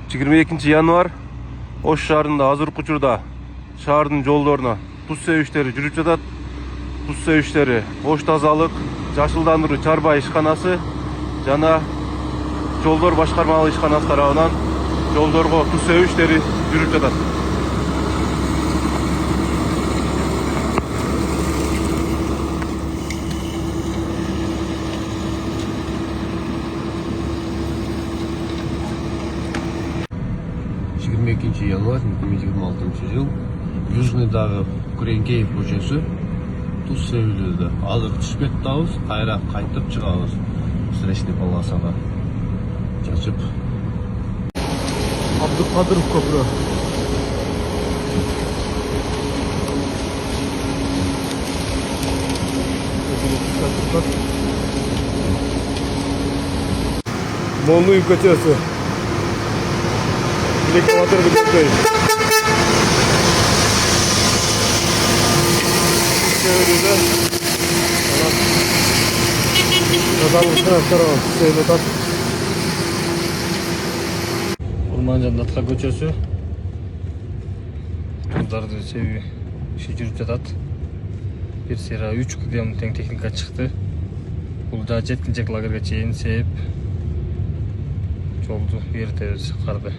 22 январ Ош шаарында азыркы учурда шаардын жолдоруна туз себиштери жүрүп жатат. Туз себиштери Ош тазалык, жашылдандыруу чарба ишканасы жана жолдор башкармалык ишканасы тарабынан жолдорго туз себиштери жүрүп жатат. Январь 2026 жыл Южныйдагы Күреңкеев көчөсү туз себилүүдө. Азыр түшпөк атабыз, кайра кайтып чыгабыз. Встречный полосага чачып. Абдыкадыров көпүрө. Монуй көчөсү. Экватор көчөсү. Урманжандатка көчөсү. Туздарды себи жүрүп жатат. Бир сыйра 3 км тең техника чыкты. Бул да жеткинчек лагерге чейин сээп жолду эртебиз карды.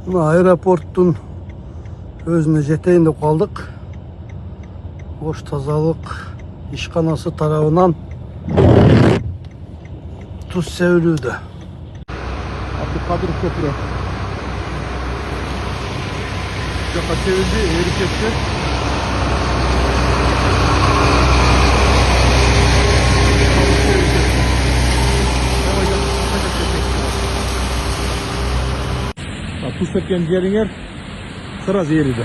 Аэропорттун өзүнө жетейин деп калдык. Ош тазалык ишканасы тарабынан туз себилүүдө. Абдыкадыров көпүрө. Жака себилди, эрип кетти. Туз sepкен жериңер сразу ериді.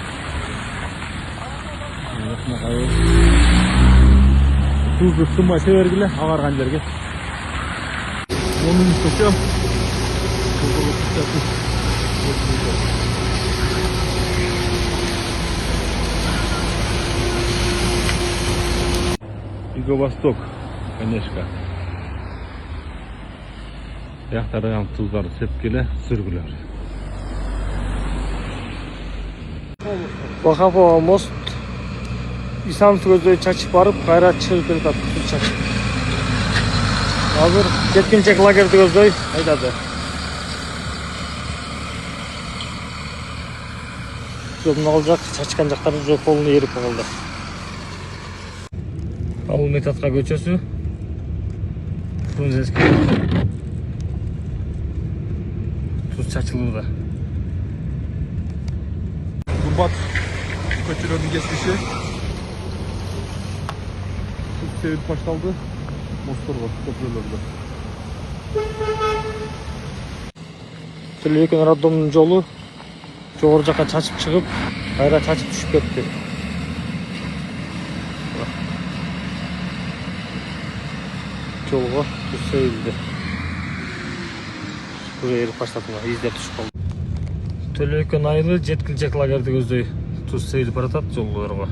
Тузды сымай себергіле ағарған жерге. Оның көшем. Юго-Восток, конечно. Яқтардан туздарды сепкеле сүргілер. Бахапова мост Исамов көздөй чачып барып, кайра чыгып кетет туз чачып. Азыр жеткинчек лагерди көздөй айдады. Жолдун ал жак чачкан жактары жол полуну эрип калды. Ал Метатка көчөсү. Фрунзенский туз чачылууда. Курбат көчөлөрдүн кескиши туз себип башталды. Мостторго, көпүрөлөргө. Төлөбеков роддомунун жолу жогору жакка чачып чыгып, кайра чачып түшүп кетти. Жолго туз себилди. Buraya erik başlatma, izlep düşüp kaldı. Төлөбеков айылы жеткинчек лагерди көздөй туз себилип баратат жолдорго.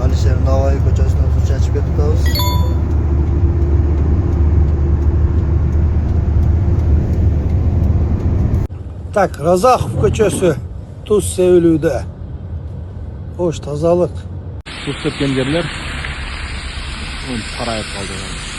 Alişer Navai көчөсүнө туз чачып кетип атабыз. Так, Разахов көчөсү туз себилүүдө. Ош тазалык. Туз сепкен жерлер карайып калды.